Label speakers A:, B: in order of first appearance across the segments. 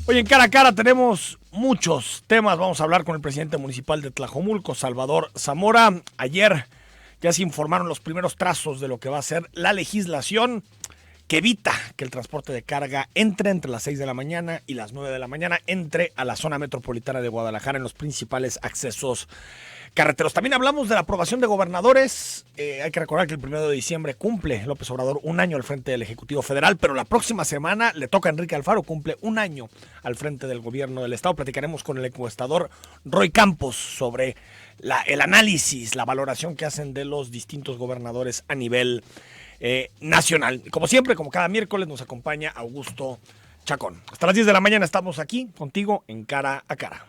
A: Oye, en Cara a Cara tenemos muchos temas. Vamos a hablar con el presidente municipal de Tlajomulco, Salvador Zamora. Ayer ya se informaron los primeros trazos de lo que va a ser la legislación que evita que el transporte de carga entre las 6 de la mañana y las 9 de la mañana, entre a la zona metropolitana de Guadalajara en los principales accesos carreteros. También hablamos de la aprobación de gobernadores. Hay que recordar que el 1 de diciembre cumple López Obrador un año al frente del Ejecutivo Federal, pero la próxima semana le toca a Enrique Alfaro, cumple un año al frente del gobierno del Estado. Platicaremos con el encuestador Roy Campos sobre el análisis, la valoración que hacen de los distintos gobernadores a nivel nacional. Como siempre, como cada miércoles, nos acompaña Augusto Chacón. Hasta las 10 de la mañana estamos aquí contigo en Cara a Cara.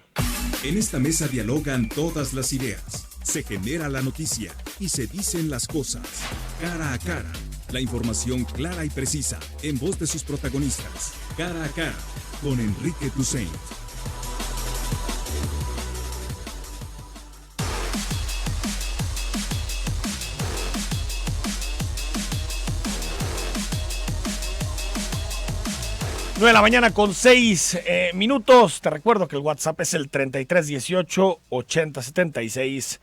B: En esta mesa dialogan todas las ideas, se genera la noticia y se dicen las cosas. Cara a Cara, la información clara y precisa en voz de sus protagonistas. Cara a Cara, con Enrique Tusain.
A: Nueve de la mañana con 6 minutos. Te recuerdo que el WhatsApp es el 3318 8076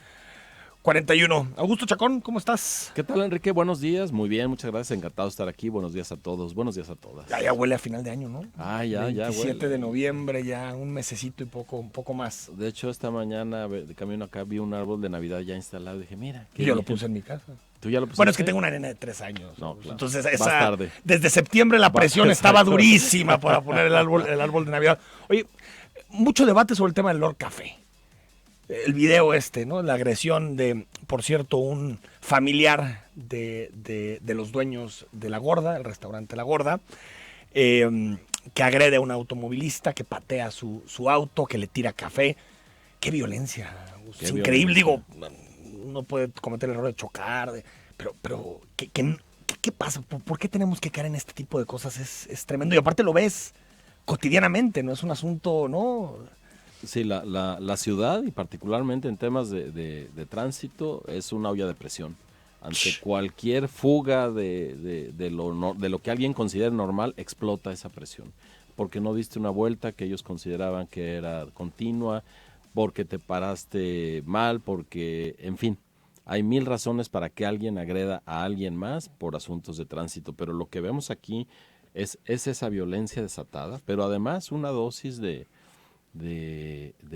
A: 41. Augusto Chacón, ¿cómo estás?
C: ¿Qué tal, Enrique? Buenos días. Muy bien, muchas gracias. Encantado de estar aquí. Buenos días a todos. Buenos días a todas.
A: Ya huele a final de año, ¿no?
C: Ya
A: 27
C: huele.
A: de noviembre, ya un mesecito y un poco más.
C: De hecho, esta mañana de camino acá vi un árbol de Navidad ya instalado. Dije, mira.
A: Y yo lo puse en mi casa.
C: ¿Tú ya lo pusiste?
A: Bueno, es que tengo una nena de 3 años.
C: No, claro.
A: Entonces,
C: Más tarde.
A: Desde septiembre la presión estaba durísima para poner el árbol de Navidad. Oye, mucho debate sobre el tema del Lord Café. El video ¿no? La agresión de, por cierto, un familiar de los dueños de La Gorda, el restaurante La Gorda, que agrede a un automovilista, que patea su auto, que le tira café. ¡Qué violencia! Es increíble. Digo, uno puede cometer el error de chocar, pero ¿qué pasa? ¿Por qué tenemos que caer en este tipo de cosas? Es tremendo. Y aparte lo ves cotidianamente, no es un asunto, ¿no?
C: Sí, la ciudad, y particularmente en temas de tránsito, es una olla de presión. Ante cualquier fuga de lo que alguien considere normal, explota esa presión. Porque no diste una vuelta que ellos consideraban que era continua, porque te paraste mal, porque, en fin, hay 1000 razones para que alguien agreda a alguien más por asuntos de tránsito. Pero lo que vemos aquí es esa violencia desatada, pero además una dosis de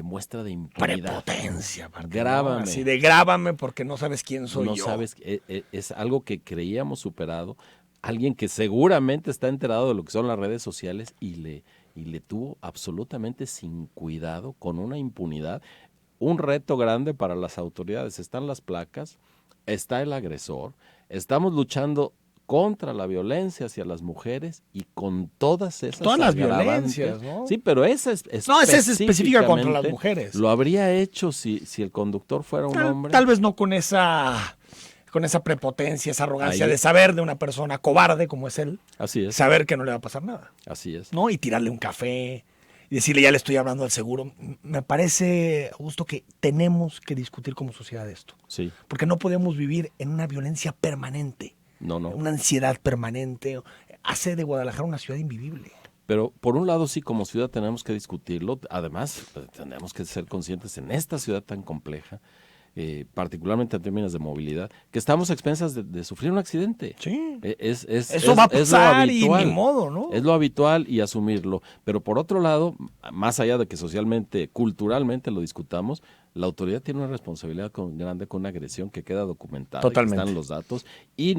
C: muestra de impunidad.
A: Prepotencia.
C: Grábame.
A: Así de grábame porque no sabes quién soy yo.
C: No sabes, es algo que creíamos superado. Alguien que seguramente está enterado de lo que son las redes sociales y le tuvo absolutamente sin cuidado, con una impunidad. Un reto grande para las autoridades. Están las placas, está el agresor. Estamos luchando contra la violencia hacia las mujeres y con todas las
A: violencias, ¿no?
C: Sí, pero esa es
A: esa es específica contra las mujeres.
C: Lo habría hecho si el conductor fuera un hombre.
A: Tal vez no con esa prepotencia, esa arrogancia de saber de una persona cobarde como es él.
C: Así es.
A: Saber que no le va a pasar nada.
C: Así es.
A: ¿No? Y tirarle un café y decirle, ya le estoy hablando al seguro. Me parece, Augusto, que tenemos que discutir como sociedad esto.
C: Sí.
A: Porque no podemos vivir en una violencia permanente.
C: No.
A: Una ansiedad permanente. Hace de Guadalajara una ciudad invivible.
C: Pero por un lado sí, como ciudad tenemos que discutirlo. Además, tenemos que ser conscientes en esta ciudad tan compleja, particularmente en términos de movilidad, que estamos a expensas de sufrir un accidente.
A: Sí.
C: Eso
A: va a pasar y ni modo, ¿no?
C: Es lo habitual y asumirlo. Pero por otro lado, más allá de que socialmente, culturalmente lo discutamos, la autoridad tiene una responsabilidad grande con una agresión que queda documentada.
A: Totalmente.
C: Están los datos y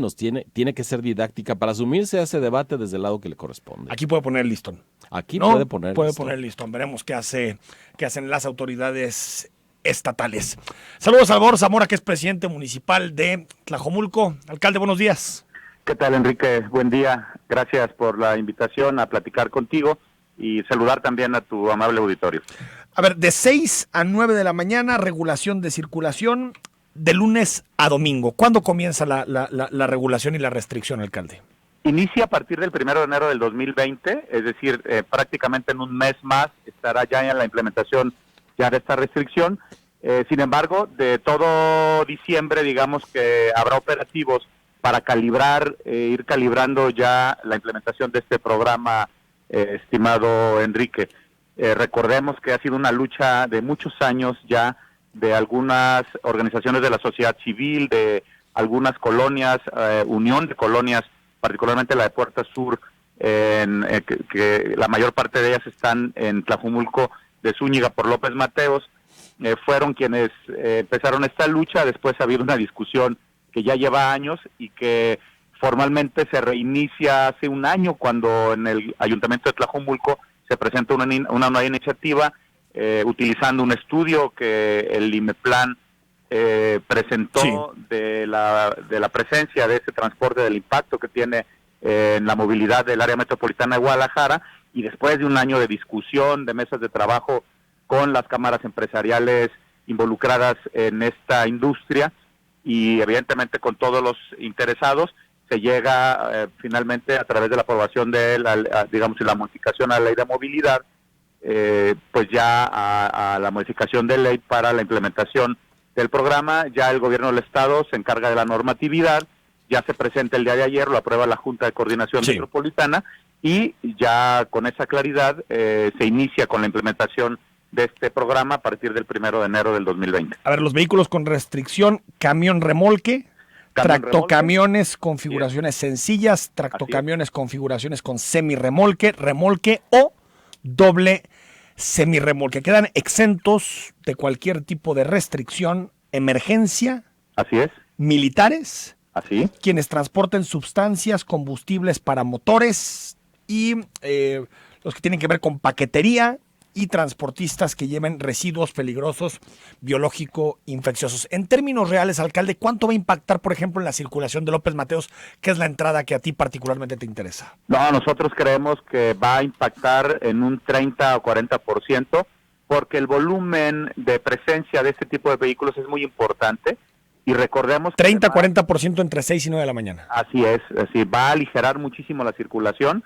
C: tiene que ser didáctica para asumirse a ese debate desde el lado que le corresponde.
A: Aquí puede poner el listón.
C: Aquí
A: ¿no?
C: puede
A: poner el listón. Veremos qué hacen las autoridades estatales. Saludos a Salvador Zamora, que es presidente municipal de Tlajomulco. Alcalde, buenos días.
D: ¿Qué tal, Enrique? Buen día. Gracias por la invitación a platicar contigo y saludar también a tu amable auditorio.
A: A ver, de 6 a 9 de la mañana, regulación de circulación de lunes a domingo. ¿Cuándo comienza la regulación y la restricción, alcalde?
D: Inicia a partir del 1 de enero del 2020, es decir, prácticamente en un mes más estará ya en la implementación ya de esta restricción. Sin embargo, de todo diciembre, digamos que habrá operativos para calibrar, ir calibrando ya la implementación de este programa, estimado Enrique. Recordemos que ha sido una lucha de muchos años ya de algunas organizaciones de la sociedad civil, de algunas colonias, unión de colonias, particularmente la de Puerta Sur, que la mayor parte de ellas están en Tlajomulco de Zúñiga por López Mateos, fueron quienes empezaron esta lucha. Después ha habido una discusión que ya lleva años y que formalmente se reinicia hace un año, cuando en el Ayuntamiento de Tlajomulco se presenta una nueva iniciativa utilizando un estudio que el IMEPLAN presentó, sí, de la presencia de ese transporte, del impacto que tiene en la movilidad del área metropolitana de Guadalajara, y después de un año de discusión, de mesas de trabajo con las cámaras empresariales involucradas en esta industria y evidentemente con todos los interesados, se llega finalmente a través de la aprobación de la modificación a la ley de movilidad, pues ya a la modificación de ley para la implementación del programa. Ya el gobierno del estado se encarga de la normatividad, ya se presenta el día de ayer, lo aprueba la Junta de Coordinación, sí, Metropolitana, y ya con esa claridad se inicia con la implementación de este programa a partir del 1 de enero del 2020.
A: A ver, los vehículos con restricción, camión remolque, tractocamiones, configuraciones sencillas, tractocamiones, configuraciones con semirremolque, remolque o doble semirremolque, quedan exentos de cualquier tipo de restricción, emergencia.
D: Así es.
A: Militares.
D: Así.
A: Quienes transporten sustancias, combustibles para motores y los que tienen que ver con paquetería, y transportistas que lleven residuos peligrosos, biológico-infecciosos. En términos reales, alcalde, ¿cuánto va a impactar, por ejemplo, en la circulación de López Mateos, que es la entrada que a ti particularmente te interesa?
D: No, nosotros creemos que va a impactar en un 30 o 40%, porque el volumen de presencia de este tipo de vehículos es muy importante, y recordemos que
A: 30-40% entre 6 y 9 de la mañana.
D: Así es, va a aligerar muchísimo la circulación.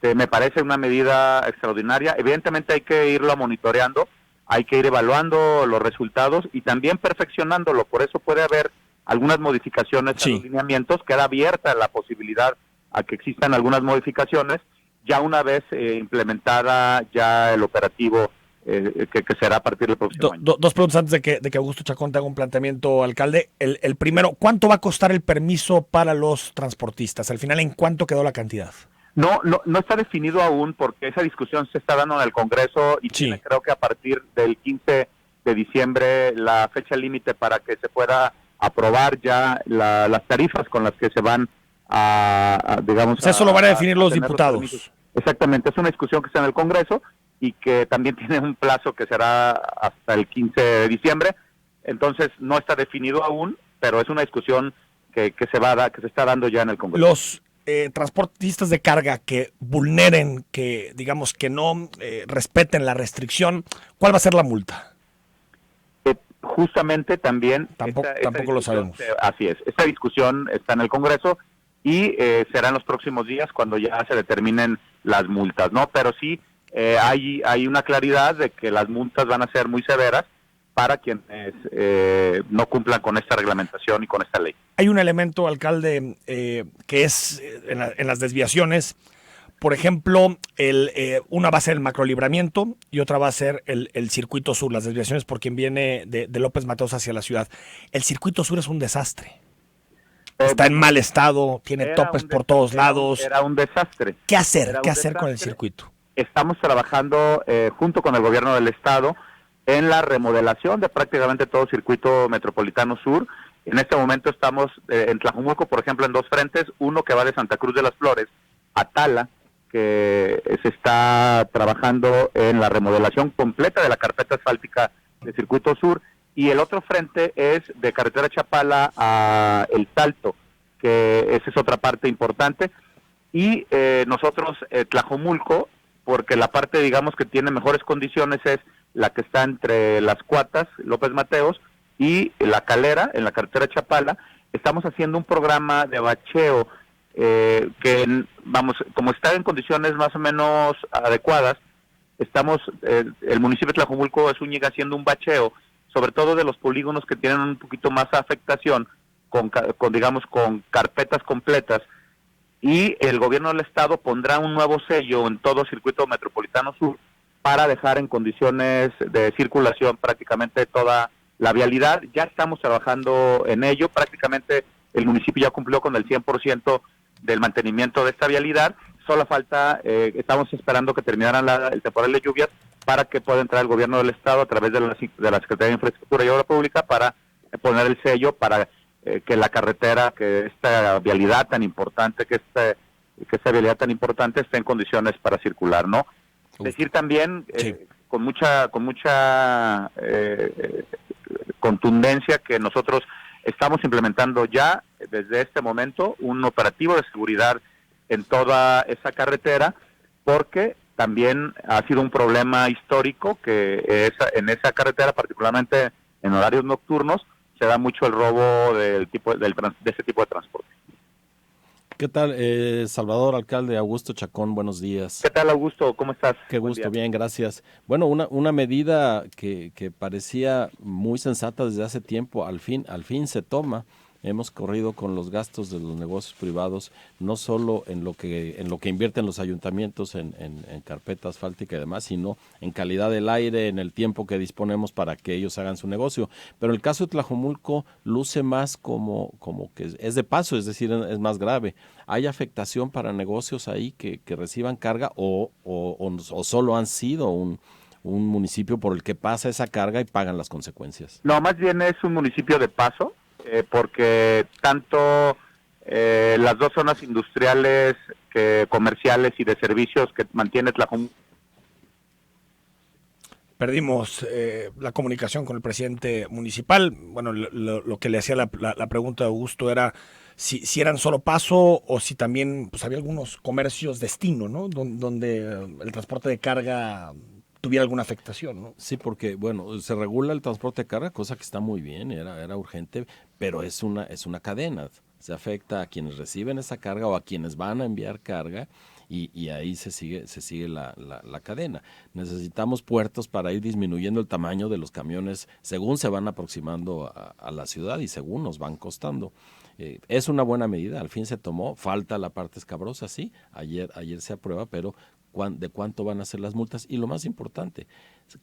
D: Me parece una medida extraordinaria. Evidentemente hay que irlo monitoreando, hay que ir evaluando los resultados y también perfeccionándolo. Por eso puede haber algunas modificaciones, sí, a los lineamientos. Queda abierta la posibilidad a que existan algunas modificaciones, ya una vez implementada ya el operativo que será a partir del próximo año.
A: Dos preguntas antes de que Augusto Chacón te haga un planteamiento, alcalde. El primero, ¿cuánto va a costar el permiso para los transportistas? Al final, ¿en cuánto quedó la cantidad?
D: No está definido aún, porque esa discusión se está dando en el Congreso y sí, creo que a partir del 15 de diciembre la fecha límite para que se pueda aprobar ya las tarifas con las que se van digamos...
A: O sea, eso lo van a definir los diputados.
D: Exactamente, es una discusión que está en el Congreso y que también tiene un plazo que será hasta el 15 de diciembre. Entonces no está definido aún, pero es una discusión que se está dando ya en el Congreso.
A: Los transportistas de carga que vulneren, que digamos que no respeten la restricción, ¿cuál va a ser la multa?
D: Justamente también...
A: Tampoco lo sabemos.
D: Así es, esta discusión está en el Congreso y será en los próximos días cuando ya se determinen las multas, ¿no? Pero sí hay una claridad de que las multas van a ser muy severas para quienes no cumplan con esta reglamentación y con esta ley.
A: Hay un elemento, alcalde, que es en las desviaciones. Por ejemplo, una va a ser el macrolibramiento y otra va a ser el circuito sur, las desviaciones por quien viene de López Mateos hacia la ciudad. El circuito sur es un desastre. Está en mal estado, tiene topes por todos lados.
D: Era un desastre.
A: ¿Qué hacer con el circuito?
D: Estamos trabajando junto con el gobierno del estado en la remodelación de prácticamente todo circuito metropolitano sur. En este momento estamos en Tlajomulco, por ejemplo, en dos frentes, uno que va de Santa Cruz de las Flores a Tala, que se está trabajando en la remodelación completa de la carpeta asfáltica del circuito sur, y el otro frente es de carretera Chapala a El Salto, que esa es otra parte importante, y nosotros, Tlajomulco, porque la parte, digamos, que tiene mejores condiciones es la que está entre Las Cuatas, López Mateos, y La Calera, en la carretera Chapala. Estamos haciendo un programa de bacheo que, vamos, como está en condiciones más o menos adecuadas, el municipio de Tlajomulco de Zúñiga haciendo un bacheo, sobre todo de los polígonos que tienen un poquito más afectación, con carpetas completas, y el gobierno del estado pondrá un nuevo sello en todo circuito metropolitano sur para dejar en condiciones de circulación prácticamente toda la vialidad. Ya estamos trabajando en ello, prácticamente el municipio ya cumplió con el 100% del mantenimiento de esta vialidad, solo falta, estamos esperando que terminaran el temporal de lluvias para que pueda entrar el gobierno del estado a través de la Secretaría de Infraestructura y Obra Pública para poner el sello para que la carretera, que esta vialidad tan importante, que esta vialidad tan importante esté en condiciones para circular, ¿no? Decir también
A: Sí.
D: con mucha contundencia que nosotros estamos implementando ya desde este momento un operativo de seguridad en toda esa carretera, porque también ha sido un problema histórico que en esa carretera, particularmente en horarios nocturnos, se da mucho el robo de ese tipo de transporte.
C: ¿Qué tal, Salvador, alcalde? Augusto Chacón, buenos días.
D: ¿Qué tal, Augusto? ¿Cómo estás?
C: Qué gusto, bien, gracias. Bueno, una medida que parecía muy sensata desde hace tiempo, al fin se toma. Hemos corrido con los gastos de los negocios privados, no solo en lo que invierten los ayuntamientos en carpeta asfáltica y demás, sino en calidad del aire, en el tiempo que disponemos para que ellos hagan su negocio. Pero el caso de Tlajomulco luce más como que es de paso, es decir, es más grave. ¿Hay afectación para negocios ahí que reciban carga o solo han sido un municipio por el que pasa esa carga y pagan las consecuencias?
D: No, más bien es un municipio de paso, porque tanto las dos zonas industriales, comerciales y de servicios que mantiene Tlajomulco.
A: Perdimos la comunicación con el presidente municipal. Bueno, lo que le hacía la pregunta de Augusto era si eran solo paso o si también pues había algunos comercios destino, ¿no? Donde el transporte de carga tuviera alguna afectación, ¿no?
C: Sí, porque, bueno, se regula el transporte de carga, cosa que está muy bien, era urgente, pero es una cadena. Se afecta a quienes reciben esa carga o a quienes van a enviar carga y ahí se sigue la cadena. Necesitamos puertos para ir disminuyendo el tamaño de los camiones según se van aproximando a la ciudad y según nos van costando. Es una buena medida, al fin se tomó, falta la parte escabrosa, sí, ayer se aprueba, pero de cuánto van a ser las multas y lo más importante,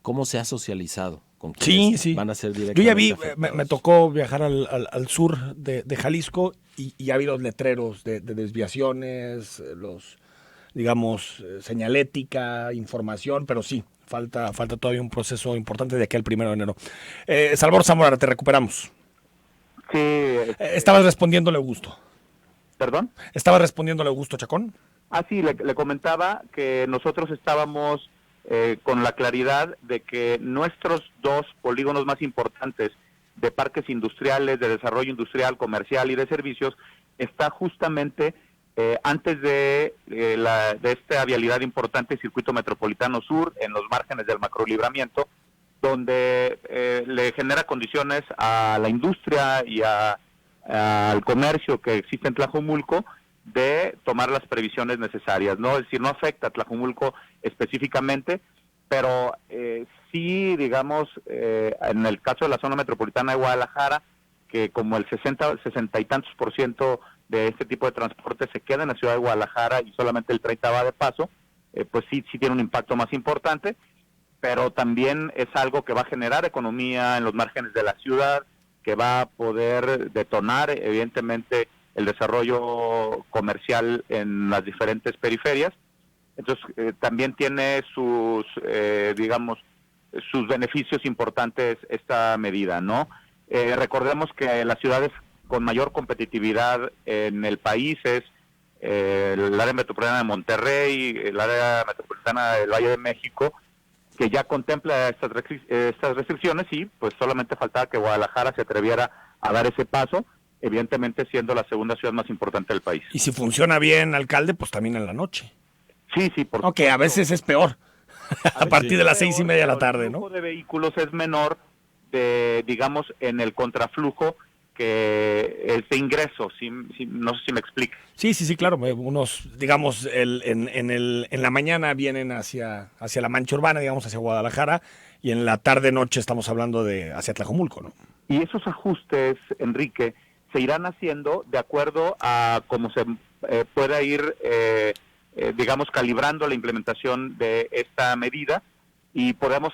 C: cómo se ha socializado con quienes van a ser directamente
A: Yo ya vi,
C: afectados.
A: me tocó viajar al sur de Jalisco y ya vi los letreros de desviaciones, digamos, señalética, información, pero sí, falta todavía un proceso importante de aquí al 1 de enero. Salvador Zamora, te recuperamos.
D: Sí.
A: Estabas respondiéndole a Augusto.
D: ¿Perdón?
A: ¿Estabas respondiéndole a Augusto Chacón?
D: Sí, le comentaba que nosotros estábamos con la claridad de que nuestros dos polígonos más importantes de parques industriales, de desarrollo industrial, comercial y de servicios, está justamente antes de esta vialidad importante, Circuito Metropolitano Sur, en los márgenes del macrolibramiento, donde le genera condiciones a la industria y al comercio que existe en Tlajomulco de tomar las previsiones necesarias, ¿no? Es decir, no afecta a Tlajomulco específicamente, pero sí, digamos, en el caso de la zona metropolitana de Guadalajara, que como el 60 y tantos % de este tipo de transporte se queda en la ciudad de Guadalajara y solamente el 30 va de paso, pues sí tiene un impacto más importante, pero también es algo que va a generar economía en los márgenes de la ciudad, que va a poder detonar, evidentemente, el desarrollo comercial en las diferentes periferias. Entonces, también tiene sus beneficios importantes esta medida, ¿no? Recordemos que las ciudades con mayor competitividad en el país es el área metropolitana de Monterrey, el área metropolitana del Valle de México, que ya contempla estas restricciones y pues solamente faltaba que Guadalajara se atreviera a dar ese paso, evidentemente siendo la segunda ciudad más importante del país.
A: Y si funciona bien, alcalde, pues también en la noche.
D: Sí, por
A: supuesto. A veces es peor, a partir de las 6:30 de la tarde, ¿no?
D: El flujo de vehículos es menor, digamos, en el contraflujo que este ingreso, no sé si me explica.
A: Sí, claro, unos, digamos, en la mañana vienen hacia la mancha urbana, digamos, hacia Guadalajara, y en la tarde-noche estamos hablando hacia Tlajomulco, ¿no?
D: Y esos ajustes, Enrique, se irán haciendo de acuerdo a cómo se pueda ir, digamos, calibrando la implementación de esta medida, y podremos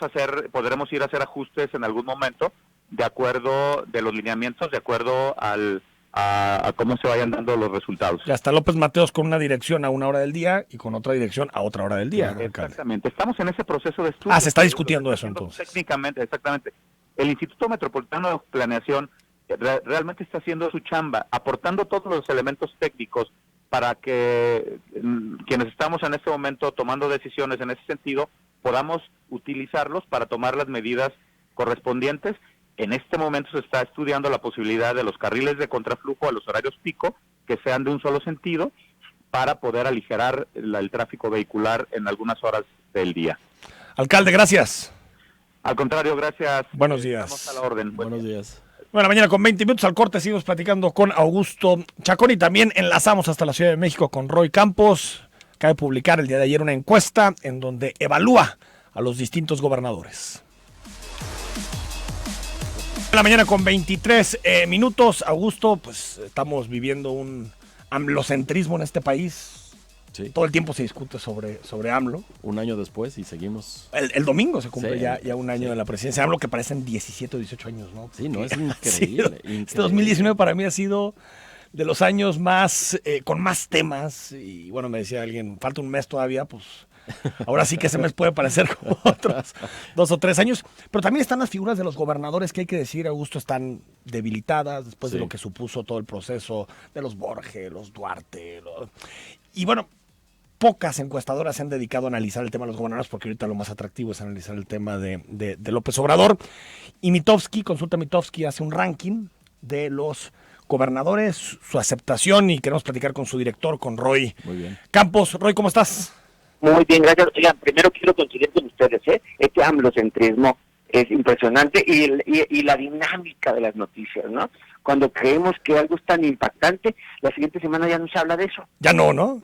D: ir a hacer ajustes en algún momento de acuerdo de los lineamientos, de acuerdo a cómo se vayan dando los resultados.
A: Ya está López Mateos con una dirección a una hora del día y con otra dirección a otra hora del día.
D: Claro, exactamente. Estamos en ese proceso de estudio.
A: Se está discutiendo eso entonces.
D: Técnicamente, exactamente. El Instituto Metropolitano de Planeación realmente está haciendo su chamba, aportando todos los elementos técnicos para que quienes estamos en este momento tomando decisiones en ese sentido podamos utilizarlos para tomar las medidas correspondientes. En este momento se está estudiando la posibilidad de los carriles de contraflujo a los horarios pico que sean de un solo sentido para poder aligerar el tráfico vehicular en algunas horas del día.
A: Alcalde, gracias.
D: Al contrario, gracias.
A: Buenos días.
D: Estamos a la orden.
C: Buenos días.
A: Bueno, mañana con 20 minutos al corte seguimos platicando con Augusto Chacón y también enlazamos hasta la Ciudad de México con Roy Campos. Acaba de publicar el día de ayer una encuesta en donde evalúa a los distintos gobernadores. En la mañana con 23 minutos, Augusto, pues estamos viviendo un amlocentrismo en este país.
C: Sí.
A: Todo el tiempo se discute sobre AMLO.
C: Un año después y seguimos.
A: El domingo se cumple
C: Sí,
A: ya un año de la presidencia de AMLO, que parecen 17 o 18 años, ¿no?
C: Sí, no, es increíble.
A: Este
C: increíble.
A: 2019 para mí ha sido de los años más, con más temas. Y bueno, me decía alguien, falta un mes todavía, pues ahora sí que ese mes puede parecer como otros 2 o 3 años. Pero también están las figuras de los gobernadores que hay que decir, Augusto, están debilitadas después de lo que supuso todo el proceso de los Borges, los Duarte. Y bueno, pocas encuestadoras se han dedicado a analizar el tema de los gobernadores, porque ahorita lo más atractivo es analizar el tema de López Obrador. Y Consulta Mitofsky hace un ranking de los gobernadores, su aceptación, y queremos platicar con su director, con Roy
C: Muy bien.
A: Campos. Roy, ¿cómo estás?
E: Muy bien, gracias. Oigan, primero quiero coincidir con ustedes, este amblocentrismo es impresionante y la dinámica de las noticias, ¿no? Cuando creemos que algo es tan impactante, la siguiente semana ya no se habla de eso.
A: Ya no.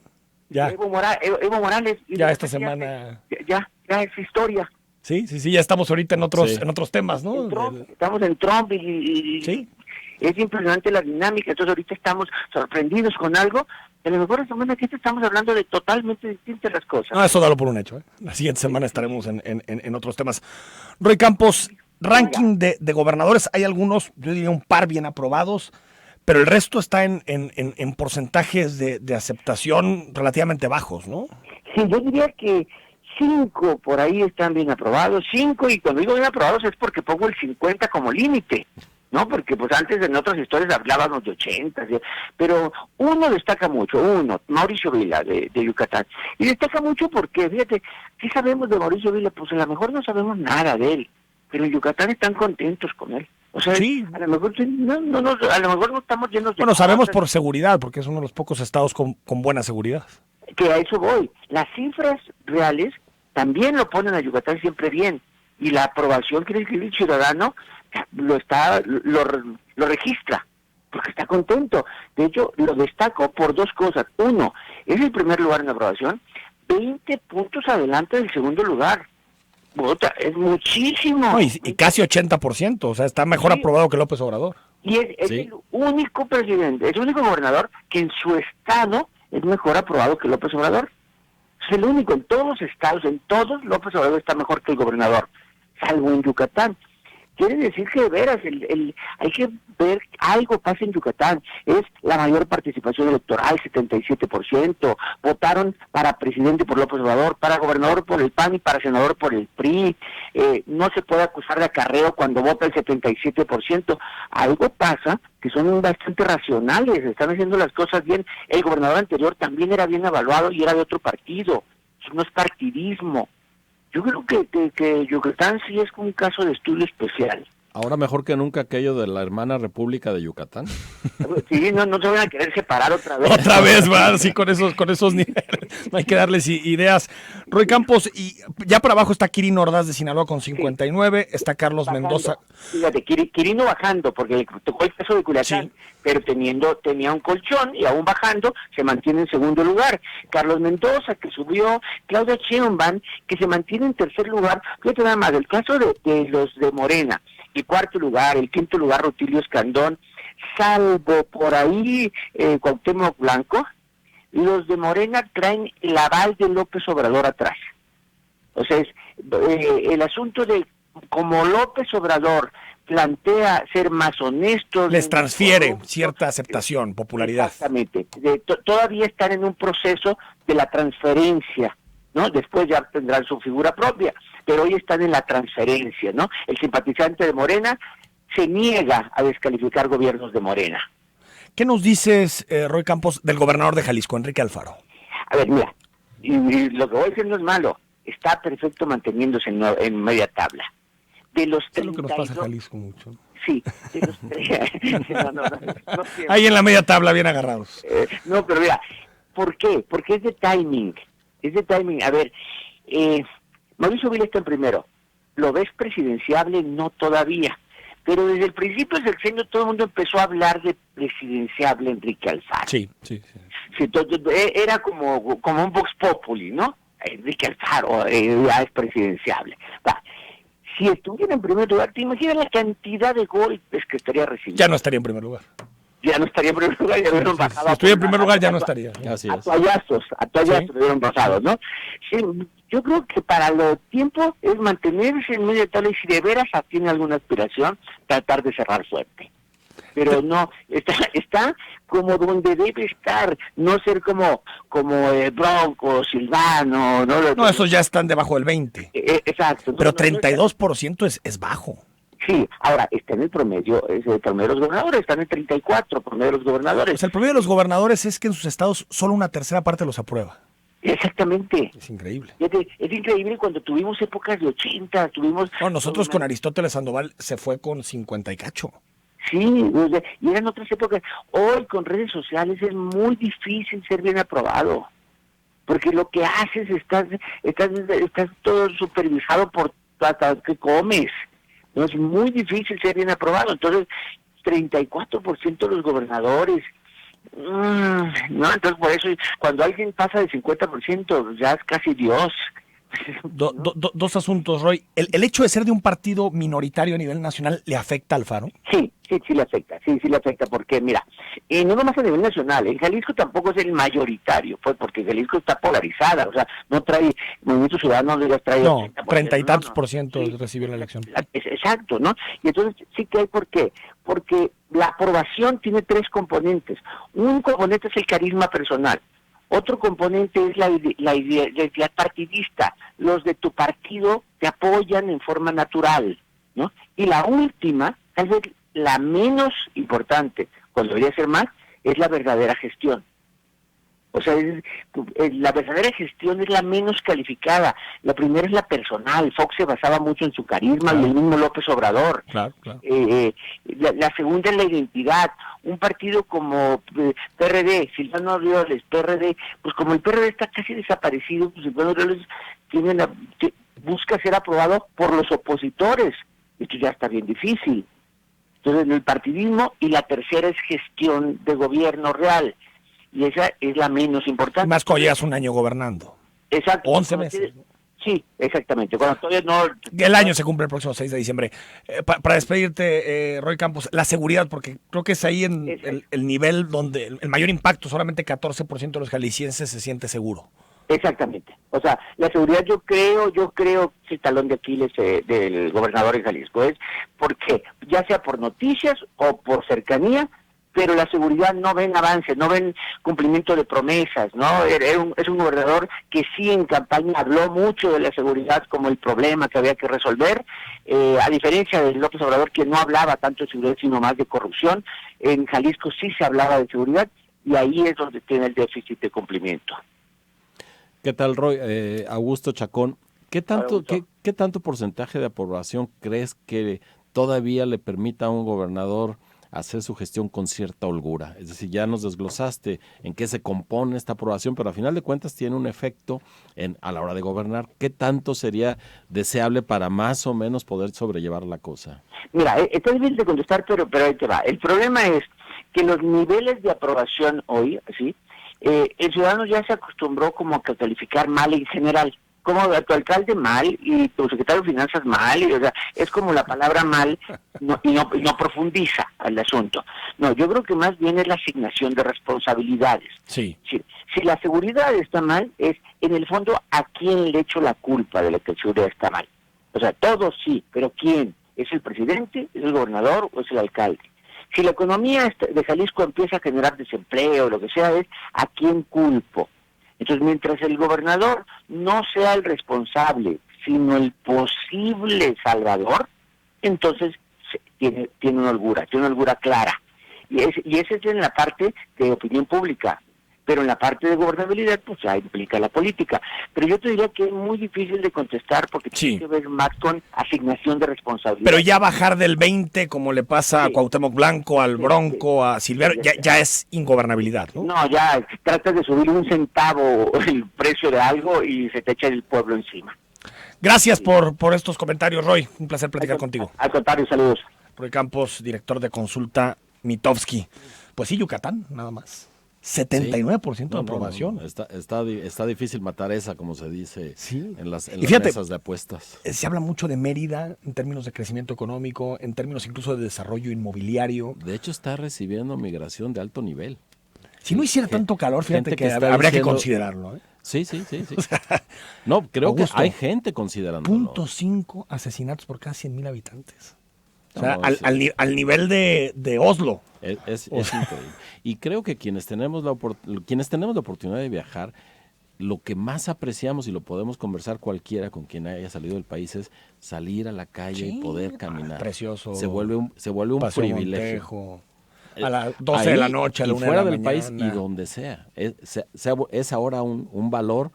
A: Ya.
E: Evo Morales.
A: Ya esta semana.
E: Ya es historia.
A: Sí, ya estamos ahorita en otros temas, ¿no?
E: Estamos en Trump y
A: sí.
E: Es impresionante la dinámica. Entonces ahorita estamos sorprendidos con algo. A lo mejor la semana que estamos hablando de totalmente distintas las cosas.
A: No, eso dalo por un hecho, ¿eh? La siguiente semana estaremos en otros temas. Roy Campos, ranking de gobernadores, hay algunos, yo diría un par bien aprobados, pero el resto está en porcentajes de aceptación relativamente bajos, ¿no?
E: Sí, yo diría que 5 por ahí están bien aprobados, 5, y cuando digo bien aprobados es porque pongo el 50 como límite, ¿no? Porque pues antes en otras historias hablábamos de 80, ¿sí? Pero uno destaca mucho, Mauricio Vila de Yucatán, y destaca mucho porque, fíjate, ¿qué sabemos de Mauricio Vila? Pues a lo mejor no sabemos nada de él, pero en Yucatán están contentos con él. O sea,
A: sí.
E: A lo mejor a lo mejor no estamos llenos de...
A: Bueno, sabemos por seguridad, porque es uno de los pocos estados con buena seguridad.
E: Que a eso voy. Las cifras reales también lo ponen a Yucatán siempre bien, y la aprobación que el ciudadano lo registra, porque está contento. De hecho, lo destaco por 2 cosas. 1, es el primer lugar en aprobación, 20 puntos adelante del segundo lugar. Es muchísimo.
A: No, y casi 80%, o sea, está mejor aprobado que López Obrador.
E: Y es el único presidente, es el único gobernador que en su estado es mejor aprobado que López Obrador. Es el único, en todos los estados, en todos, López Obrador está mejor que el gobernador, salvo en Yucatán. Quiere decir que de veras hay que ver algo pasa en Yucatán. Es la mayor participación electoral, 77%. Votaron para presidente por López Obrador, para gobernador por el PAN y para senador por el PRI. No se puede acusar de acarreo cuando vota el 77%. Algo pasa que son bastante racionales, están haciendo las cosas bien. El gobernador anterior también era bien evaluado y era de otro partido. Eso no es partidismo. Yo creo que Yucatán sí es un caso de estudio especial.
C: Ahora mejor que nunca aquello de la hermana República de Yucatán.
E: Sí, no se van a querer separar otra vez.
A: Otra vez, va, sí, con esos niveles. No hay que darles ideas. Roy Campos, y ya para abajo está Quirino Ordaz de Sinaloa con 59, está Carlos
E: bajando.
A: Mendoza.
E: Fíjate, Quirino bajando, porque le tocó el caso de Culiacán, pero tenía un colchón y aún bajando se mantiene en segundo lugar. Carlos Mendoza, que subió, Claudia Sheinbaum, que se mantiene en tercer lugar. Fíjate nada más, el caso de los de Morena, y cuarto lugar, el quinto lugar Rutilio Escandón, salvo por ahí Cuauhtémoc Blanco, los de Morena traen el aval de López Obrador atrás. O sea, el asunto de como López Obrador plantea ser más honesto,
A: les transfiere cierta aceptación, popularidad.
E: Exactamente. Todavía están en un proceso de la transferencia, ¿no? Después ya tendrán su figura propia, pero hoy están en la transferencia, ¿no? El simpatizante de Morena se niega a descalificar gobiernos de Morena.
A: ¿Qué nos dices, Roy Campos, del gobernador de Jalisco, Enrique Alfaro?
E: A ver, mira, y lo que voy a decir no es malo, está perfecto manteniéndose en media tabla. De los 32...
A: Es lo que nos pasa en Jalisco mucho.
E: Sí, de los no,
A: ahí en la media tabla, bien agarrados.
E: No, pero mira, ¿por qué? Porque es de timing. A ver, Mauricio Vila está en primero. ¿Lo ves presidenciable? No todavía. Pero desde el principio del sexenio todo el mundo empezó a hablar de presidenciable Enrique Alfaro.
A: Sí.
E: Entonces, era como un vox populi, ¿no? Enrique Alfaro ya es presidenciable. Va. Si estuviera en primer lugar, ¿te imaginas la cantidad de golpes que estaría recibiendo?
A: Ya no estaría en primer lugar.
E: Ya no estaría en primer lugar, ya hubieran bajado.
A: Si estuviera en primer lugar, ya no estaría.
C: Así es.
E: A toallazos hubieran bajado, ¿no? Sí, yo creo que para los tiempos es mantenerse en medio de tal y si de veras tiene alguna aspiración, tratar de cerrar fuerte. Pero no, está como donde debe estar, no ser como Bronco, Silvano, ¿no?
A: No, esos ya están debajo del 20.
E: Exacto.
A: Pero 32% es bajo.
E: Sí, ahora está en el promedio, es el promedio de los gobernadores, están en 34 promedio de los gobernadores.
A: O sea, el promedio de los gobernadores es que en sus estados solo una tercera parte los aprueba.
E: Exactamente.
A: Es increíble.
E: Es increíble cuando tuvimos épocas de 80, tuvimos...
A: No, nosotros con Aristóteles Sandoval se fue con 50 y cacho.
E: Sí, y eran otras épocas. Hoy con redes sociales es muy difícil ser bien aprobado, porque lo que haces estás todo supervisado por hasta que comes. No, es muy difícil ser bien aprobado. Entonces, 34% de los gobernadores. No, entonces por eso cuando alguien pasa de 50% ya es casi Dios.
A: Dos asuntos, Roy. ¿El hecho de ser de un partido minoritario a nivel nacional le afecta a Alfaro?
E: Sí le afecta, porque mira, no nomás a nivel nacional, en Jalisco tampoco es el mayoritario, pues porque Jalisco está polarizada, o sea, no trae, Movimiento Ciudadano no les trae...
A: No, 30 y tantos por ciento recibió la elección.
E: Exacto, ¿no? Y entonces sí que hay, ¿por qué? Porque la aprobación tiene tres componentes. Un componente es el carisma personal. Otro componente es la identidad partidista. Los de tu partido te apoyan en forma natural, ¿no? Y la última, tal vez la menos importante, cuando debería ser más, es la verdadera gestión. O sea, la verdadera gestión es la menos calificada. La primera es la personal. Fox se basaba mucho en su carisma, claro, y el mismo López Obrador.
A: Claro.
E: La segunda es la identidad. Un partido como PRD, Silvano Aureoles, PRD, pues como el PRD está casi desaparecido, pues Silvano Aureoles busca ser aprobado por los opositores. Esto ya está bien difícil. Entonces, el partidismo, y la tercera es gestión de gobierno real. Y esa es la menos importante.
A: Más cuando llevas un año gobernando.
E: Exacto.
A: 11 meses.
E: Sí, exactamente. Cuando todavía no...
A: El año se cumple el próximo 6 de diciembre. Para despedirte, Roy Campos, la seguridad, porque creo que es ahí en el nivel donde el mayor impacto, solamente 14% de los jaliscienses se siente seguro.
E: Exactamente. O sea, la seguridad yo creo que el talón de Aquiles del gobernador en Jalisco es porque, ya sea por noticias o por cercanía, pero la seguridad no ven avance, no ven cumplimiento de promesas, ¿no? Es un gobernador que sí en campaña habló mucho de la seguridad como el problema que había que resolver, a diferencia de López Obrador, que no hablaba tanto de seguridad sino más de corrupción. En Jalisco sí se hablaba de seguridad y ahí es donde tiene el déficit de cumplimiento.
C: ¿Qué tal, Roy? Augusto Chacón, ¿qué tanto porcentaje de aprobación crees que todavía le permita a un gobernador hacer su gestión con cierta holgura? Es decir, ya nos desglosaste en qué se compone esta aprobación, pero a final de cuentas tiene un efecto a la hora de gobernar. ¿Qué tanto sería deseable para más o menos poder sobrellevar la cosa? Mira,
E: está difícil de contestar, pero ahí te va. El problema es que los niveles de aprobación hoy, ¿sí? El ciudadano ya se acostumbró como a calificar mal en general. como tu alcalde mal y tu secretario de finanzas mal, y, o sea, es como la palabra mal y no profundiza el asunto. No, yo creo que más bien es la asignación de responsabilidades.
A: Sí.
E: Si la seguridad está mal, es en el fondo a quién le echo la culpa de que la seguridad está mal. O sea, todos sí, pero ¿quién? ¿Es el presidente, es el gobernador o es el alcalde? Si la economía de Jalisco empieza a generar desempleo, lo que sea, es ¿a quién culpo? Entonces, mientras el gobernador no sea el responsable, sino el posible salvador, entonces tiene una holgura clara. Y ese es en la parte de opinión pública. Pero en la parte de gobernabilidad, pues ya implica la política. Pero yo te diría que es muy difícil de contestar porque tiene que ver más con asignación de responsabilidad.
A: Pero ya bajar del 20, como le pasa a Cuauhtémoc Blanco, al Bronco, a Silverio, ya es ingobernabilidad, ¿no?
E: No, ya tratas de subir 1 centavo el precio de algo y se te echa el pueblo encima.
A: Gracias por estos comentarios, Roy. Un placer platicar contigo.
E: Al contrario, saludos.
A: Roy Campos, director de Consulta Mitofsky. Pues sí, Yucatán, nada más. 79% de aprobación.
C: Está difícil matar esa, como se dice en las mesas de apuestas.
A: Se habla mucho de Mérida en términos de crecimiento económico, en términos incluso de desarrollo inmobiliario.
C: De hecho, está recibiendo migración de alto nivel.
A: Si no hiciera tanto calor, fíjate que habría que considerarlo.
C: Sí. No, creo que hay gente considerándolo.
A: 0.5 asesinatos por cada 100,000 habitantes. O sea, al nivel de Oslo.
C: Es increíble. Y creo que quienes tenemos la oportunidad de viajar, lo que más apreciamos y lo podemos conversar cualquiera con quien haya salido del país es salir a la calle y poder caminar.
A: Precioso.
C: Se vuelve un privilegio.
A: Montejo, a las 12 de la noche, a la 1 de la mañana.
C: Fuera del país y donde sea. Es ahora un valor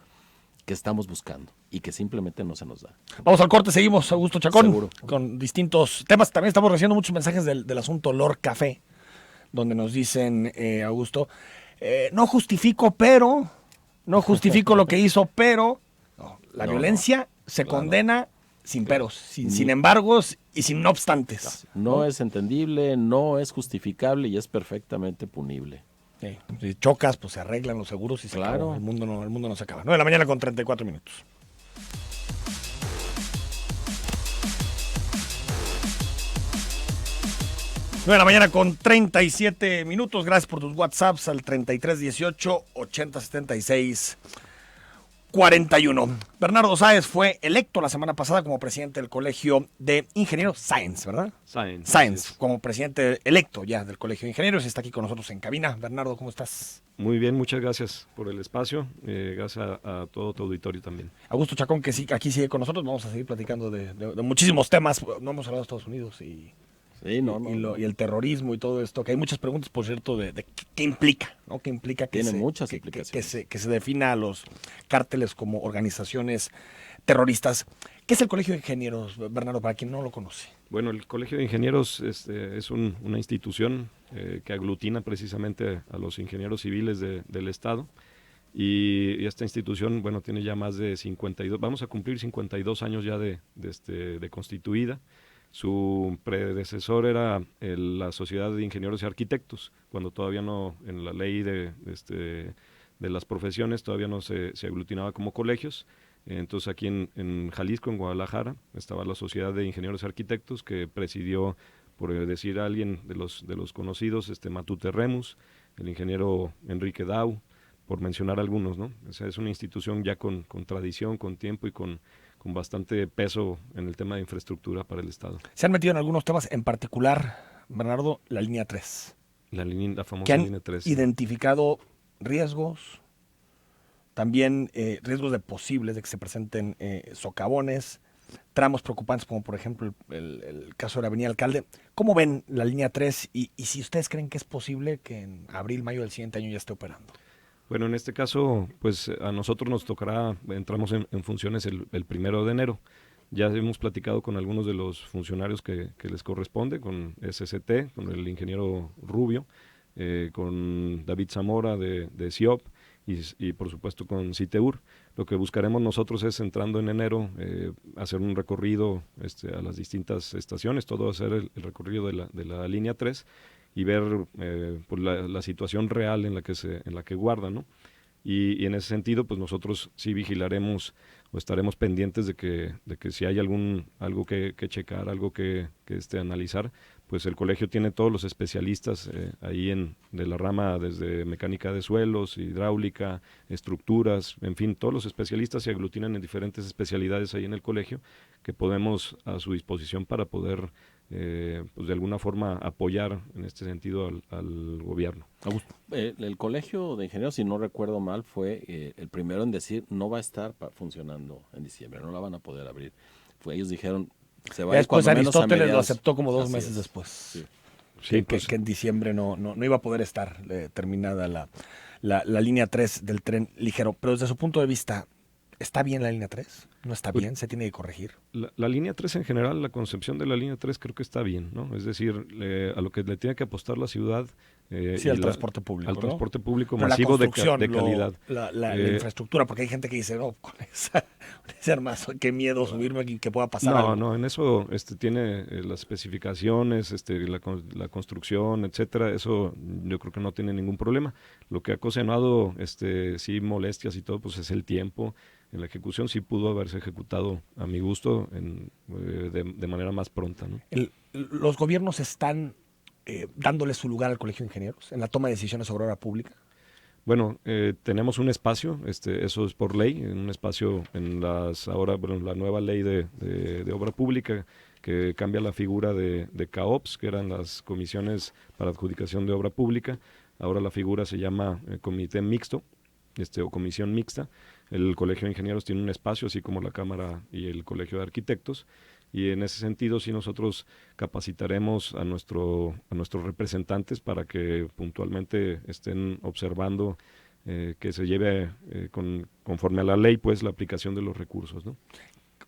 C: que estamos buscando y que simplemente no se nos da.
A: Vamos al corte, seguimos, Augusto Chacón,
C: Seguro.
A: Con distintos temas. También estamos recibiendo muchos mensajes del asunto Lord Café, donde nos dicen, Augusto, no justifico lo que hizo, pero la violencia se condena sin peros, sin embargos y sin no obstantes.
C: No es entendible, no es justificable y es perfectamente punible.
A: Sí. Si chocas, pues se arreglan los seguros y se acabó. El mundo no se acaba. 9 de la mañana con 34 minutos. Nueve de la mañana con 37 minutos. Gracias por tus WhatsApps al 3318 8076 41. Bernardo Sáenz fue electo la semana pasada como presidente del Colegio de Ingenieros Sáenz, ¿verdad? Sáenz, como presidente electo ya del Colegio de Ingenieros. Está aquí con nosotros en cabina. Bernardo, ¿cómo estás?
F: Muy bien, muchas gracias por el espacio. Gracias a todo tu auditorio también.
A: Augusto Chacón, que sí, aquí sigue con nosotros. Vamos a seguir platicando de muchísimos temas. No hemos hablado de Estados Unidos y el terrorismo y todo esto, que hay muchas preguntas, por cierto, de qué implica, ¿no? ¿Qué implica que
C: muchas implicaciones.
A: Que se defina a los cárteles como organizaciones terroristas? ¿Qué es el Colegio de Ingenieros, Bernardo, para quien no lo conoce?
F: Bueno, el Colegio de Ingenieros es una institución que aglutina precisamente a los ingenieros civiles del Estado. Y esta institución, bueno, tiene ya más de 52, vamos a cumplir 52 años ya de constituida. Su predecesor era la Sociedad de Ingenieros y Arquitectos, cuando todavía no, en la ley de las profesiones, todavía no se aglutinaba como colegios. Entonces aquí en Jalisco, en Guadalajara, estaba la Sociedad de Ingenieros y Arquitectos, que presidió, por decir a alguien de los conocidos, Matute Remus, el ingeniero Enrique Dau, por mencionar algunos, ¿no? O sea, es una institución ya con tradición, con tiempo y con bastante peso en el tema de infraestructura para el Estado.
A: Se han metido en algunos temas, en particular, Bernardo, la línea 3.
F: La famosa línea 3.
A: Que han identificado riesgos, también riesgos posibles de que se presenten socavones, tramos preocupantes como por ejemplo el caso de la Avenida Alcalde. ¿Cómo ven la línea 3 y si ustedes creen que es posible que en abril, mayo del siguiente año ya esté operando?
F: Bueno, en este caso, pues a nosotros nos tocará, entramos en funciones el 1 de enero. Ya hemos platicado con algunos de los funcionarios que les corresponde, con SCT, con el ingeniero Rubio, con David Zamora de CIOP y por supuesto con CITEUR. Lo que buscaremos nosotros es, entrando en enero, hacer un recorrido a las distintas estaciones, todo hacer el recorrido de la línea 3, y ver pues la situación real en la que guarda, ¿no? Y en ese sentido, pues nosotros sí vigilaremos pues estaremos pendientes de que si hay algo que checar, algo que analizar, pues el colegio tiene todos los especialistas ahí de la rama, desde mecánica de suelos, hidráulica, estructuras, en fin, todos los especialistas se aglutinan en diferentes especialidades ahí en el colegio que podemos a su disposición para poder pues de alguna forma apoyar en este sentido al gobierno.
C: Augusto. El Colegio de Ingenieros, si no recuerdo mal, fue el primero en decir no va a estar funcionando en diciembre, no la van a poder abrir. Ellos dijeron se va a ir
A: después
C: cuando menos a
A: Aristóteles lo
C: mediados.
A: aceptó como 2
C: Así
A: meses
C: es.
A: después.
C: Sí.
F: Sí,
A: que en diciembre no iba a poder estar terminada la línea 3 del tren ligero. Pero desde su punto de vista, ¿está bien la línea 3? ¿No está bien? ¿Se tiene que corregir?
F: La línea 3 en general, la concepción de la línea 3 creo que está bien, ¿no? Es decir, a lo que le tiene que apostar la ciudad.
A: Sí, al transporte público.
F: Al transporte público
A: pero
F: masivo
A: la
F: de calidad.
A: La infraestructura, porque hay gente que dice, no, con ese armazo, qué miedo subirme aquí, que pueda pasar algo.
F: No, en eso tiene las especificaciones, la construcción, etcétera, eso yo creo que no tiene ningún problema. Lo que ha ocasionado sí molestias y todo, pues es el tiempo. En la ejecución sí pudo haberse ejecutado a mi gusto de manera más pronta, ¿no?
A: Los gobiernos están dándole su lugar al Colegio de Ingenieros en la toma de decisiones sobre obra pública.
F: Bueno, tenemos un espacio, eso es por ley, un espacio en la nueva ley de obra pública que cambia la figura de CAOPS, que eran las comisiones para adjudicación de obra pública. Ahora la figura se llama comité mixto, o comisión mixta. El Colegio de Ingenieros tiene un espacio, así como la Cámara y el Colegio de Arquitectos, y en ese sentido sí nosotros capacitaremos a nuestros representantes para que puntualmente estén observando que se lleve conforme a la ley, pues, la aplicación de los recursos, ¿no?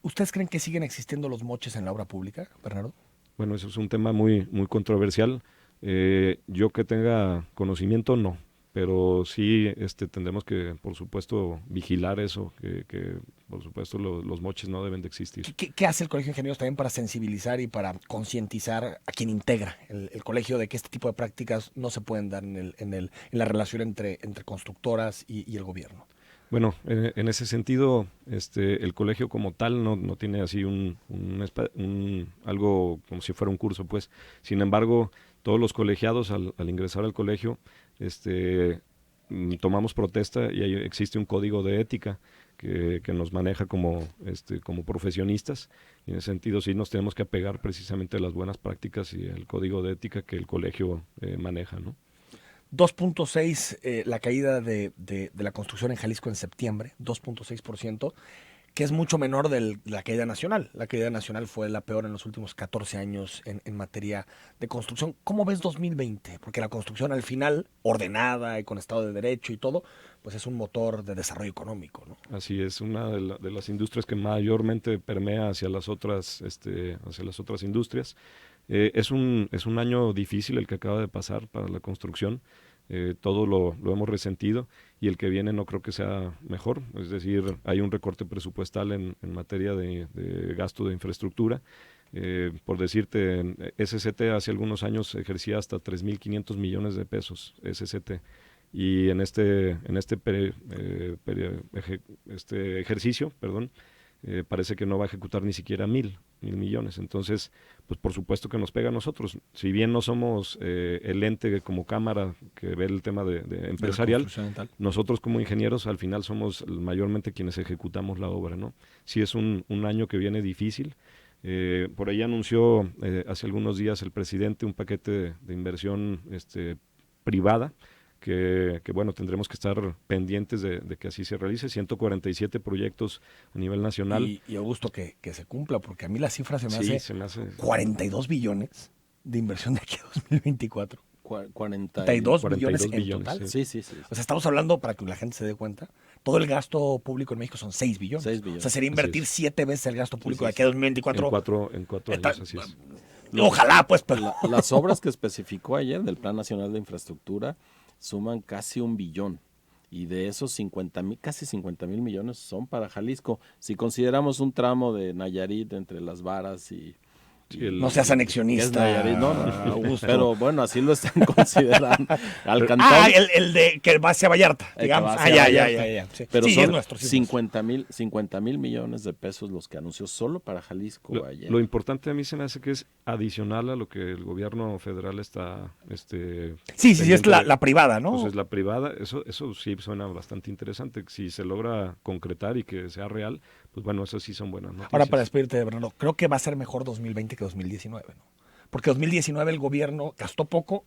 A: ¿Ustedes creen que siguen existiendo los moches en la obra pública, Bernardo?
F: Bueno, eso es un tema muy, muy controversial. Yo que tenga conocimiento, no. Pero sí tendremos que, por supuesto, vigilar eso, que por supuesto los moches no deben de existir.
A: ¿Qué hace el Colegio de Ingenieros también para sensibilizar y para concientizar a quien integra el colegio de que este tipo de prácticas no se pueden dar en la relación entre constructoras y el gobierno?
F: Bueno, en ese sentido, el colegio como tal no tiene así algo como si fuera un curso, pues. Sin embargo, todos los colegiados al ingresar al colegio, tomamos protesta y ahí existe un código de ética que nos maneja como profesionistas, y en ese sentido sí nos tenemos que apegar precisamente a las buenas prácticas y al código de ética que el colegio maneja, ¿no?
A: 2.6 la caída de la construcción en Jalisco en septiembre, 2.6%, que es mucho menor de la caída nacional. La caída nacional fue la peor en los últimos 14 años en materia de construcción. ¿Cómo ves 2020? Porque la construcción al final, ordenada y con Estado de Derecho y todo, pues es un motor de desarrollo económico, ¿no?
F: Así es, una de las industrias que mayormente permea hacia las otras industrias. Es un año difícil el que acaba de pasar para la construcción. Todo lo hemos resentido, y el que viene no creo que sea mejor. Es decir, hay un recorte presupuestal en materia de gasto de infraestructura. Por decirte, SCT hace algunos años ejercía hasta 3.500 millones de pesos, SCT. Y en este ejercicio, parece que no va a ejecutar ni siquiera mil millones. Entonces, pues por supuesto que nos pega a nosotros. Si bien no somos el ente como cámara que ve el tema de empresarial, nosotros como ingenieros al final somos mayormente quienes ejecutamos la obra, ¿no? Sí es un año que viene difícil. Por ahí anunció hace algunos días el presidente un paquete de inversión privada, que bueno, tendremos que estar pendientes de que así se realice. 147 proyectos a nivel nacional.
A: Y Augusto, que se cumpla, porque a mí la cifra se me hace 42 billones de inversión de aquí a 2024. 42 billones en total.
C: Sí.
A: O sea, estamos hablando, para que la gente se dé cuenta, todo el gasto público en México son 6 billones.
C: 6 billones.
A: O sea, sería invertir 7 veces el gasto público de aquí a 2024.
F: En cuatro años, así es.
A: Ojalá, pues. Pero...
C: Las obras que especificó ayer del Plan Nacional de Infraestructura suman casi 1 billón, y de esos casi 50,000 millones son para Jalisco. Si consideramos un tramo de Nayarit entre Las Varas y
A: No seas anexionista.
C: No. Pero bueno, así lo están considerando. Al cantón.
A: El de que va hacia Vallarta, digamos. Ya. Sí.
C: Pero
A: sí,
C: son
A: es nuestro.
C: 50,000 millones de pesos los que anunció solo para Jalisco ayer.
F: Lo importante a mí se me hace que es adicional a lo que el gobierno federal está...
A: Sí, es la privada, ¿no?
F: Pues es la privada, eso sí suena bastante interesante. Si se logra concretar y que sea real, pues bueno, eso sí son buenas noticias.
A: Ahora, para despedirte, Bernardo, creo que va a ser mejor 2020 que 2019, ¿no? Porque 2019 el gobierno gastó poco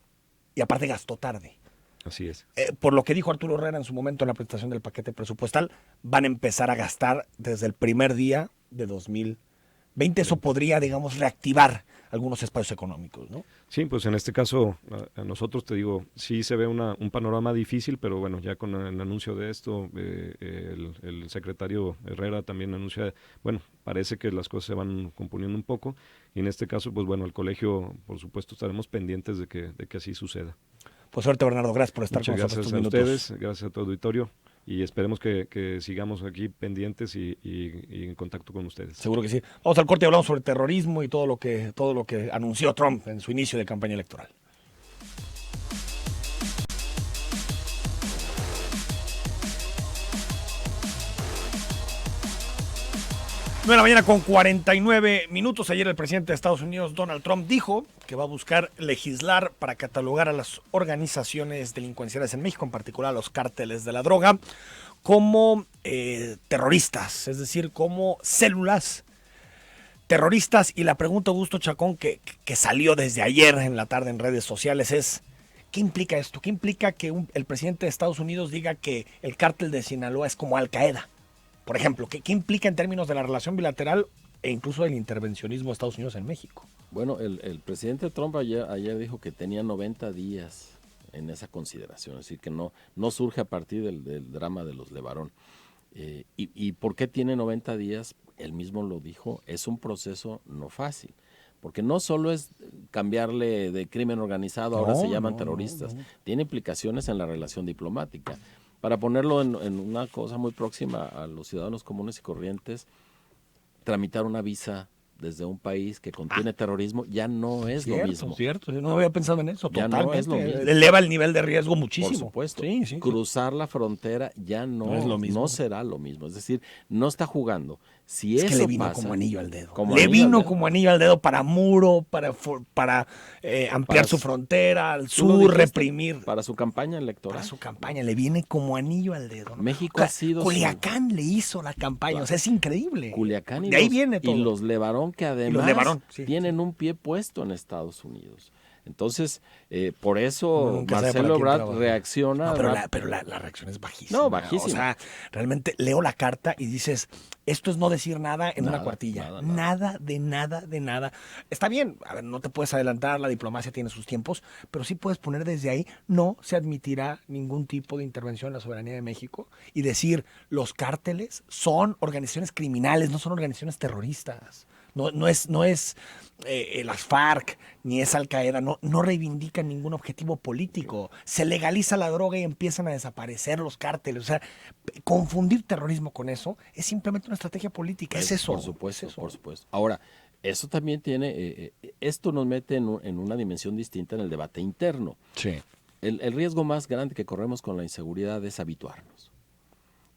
A: y aparte gastó tarde.
F: Así es.
A: Por lo que dijo Arturo Herrera en su momento en la presentación del paquete presupuestal, van a empezar a gastar desde el primer día de 2020. Eso podría, digamos, reactivar algunos espacios económicos, ¿no?
F: Sí, pues en este caso, a nosotros te digo, sí se ve un panorama difícil, pero bueno, ya con el anuncio de esto, el secretario Herrera también anuncia, bueno, parece que las cosas se van componiendo un poco, y en este caso, pues bueno, el colegio, por supuesto, estaremos pendientes de que así suceda.
A: Pues suerte, Bernardo, gracias por estar
F: Muchas
A: con nosotros
F: gracias
A: estos
F: a
A: minutos.
F: ustedes, gracias a tu auditorio, y esperemos que sigamos aquí pendientes y en contacto con ustedes.
A: Seguro que sí. Vamos al corte y hablamos sobre terrorismo y todo lo que anunció Trump en su inicio de campaña electoral. 9 con 49 minutos. Ayer el presidente de Estados Unidos, Donald Trump, dijo que va a buscar legislar para catalogar a las organizaciones delincuenciales en México, en particular a los cárteles de la droga, como terroristas, es decir, como células terroristas. Y la pregunta, Augusto Chacón, que salió desde ayer en la tarde en redes sociales es: ¿qué implica esto? ¿Qué implica que el presidente de Estados Unidos diga que el cártel de Sinaloa es como Al Qaeda? Por ejemplo, ¿qué implica en términos de la relación bilateral e incluso del intervencionismo de Estados Unidos en México?
C: Bueno, el presidente Trump ayer dijo que tenía 90 días en esa consideración, es decir, que no surge a partir del drama de los Levarón. ¿Y por qué tiene 90 días? Él mismo lo dijo, es un proceso no fácil, porque no solo es cambiarle de crimen organizado, ahora se llaman terroristas, tiene implicaciones en la relación diplomática. Para ponerlo en una cosa muy próxima a los ciudadanos comunes y corrientes, tramitar una visa desde un país que contiene terrorismo ya no es lo mismo.
A: Cierto, yo no había pensado en eso,
C: ya
A: totalmente.
C: No es lo mismo.
A: Eleva el nivel de riesgo muchísimo.
C: Por supuesto.
A: Sí.
C: Cruzar la frontera ya no es lo mismo. No será lo mismo. Es decir, no está jugando. Si
A: es
C: eso
A: que le vino
C: pasa,
A: como anillo al dedo. Como anillo al dedo para muro, para ampliar su frontera al sur, reprimir.
C: Para su campaña electoral.
A: Para su campaña, le viene como anillo al dedo, ¿no?
C: México ha sido...
A: Culiacán le hizo la campaña, claro. O sea, es increíble.
C: Culiacán
A: de ahí viene todo.
C: Y los Levarón, que además tienen un pie puesto en Estados Unidos. Entonces, por eso Marcelo Ebrard reacciona.
A: No, pero la reacción es bajísima.
C: No, bajísima.
A: O sea, realmente leo la carta y dices, esto es no decir nada en una cuartilla. Nada de nada. Está bien, a ver, no te puedes adelantar, la diplomacia tiene sus tiempos, pero sí puedes poner desde ahí, no se admitirá ningún tipo de intervención en la soberanía de México y decir, los cárteles son organizaciones criminales, no son organizaciones terroristas. No es las FARC ni es Al Qaeda, no reivindican ningún objetivo político. Se legaliza la droga y empiezan a desaparecer los cárteles. O sea, confundir terrorismo con eso es simplemente una estrategia política. Es eso.
C: Por supuesto. Ahora, eso también tiene, esto nos mete en una dimensión distinta en el debate interno.
A: Sí.
C: El riesgo más grande que corremos con la inseguridad es habituarnos.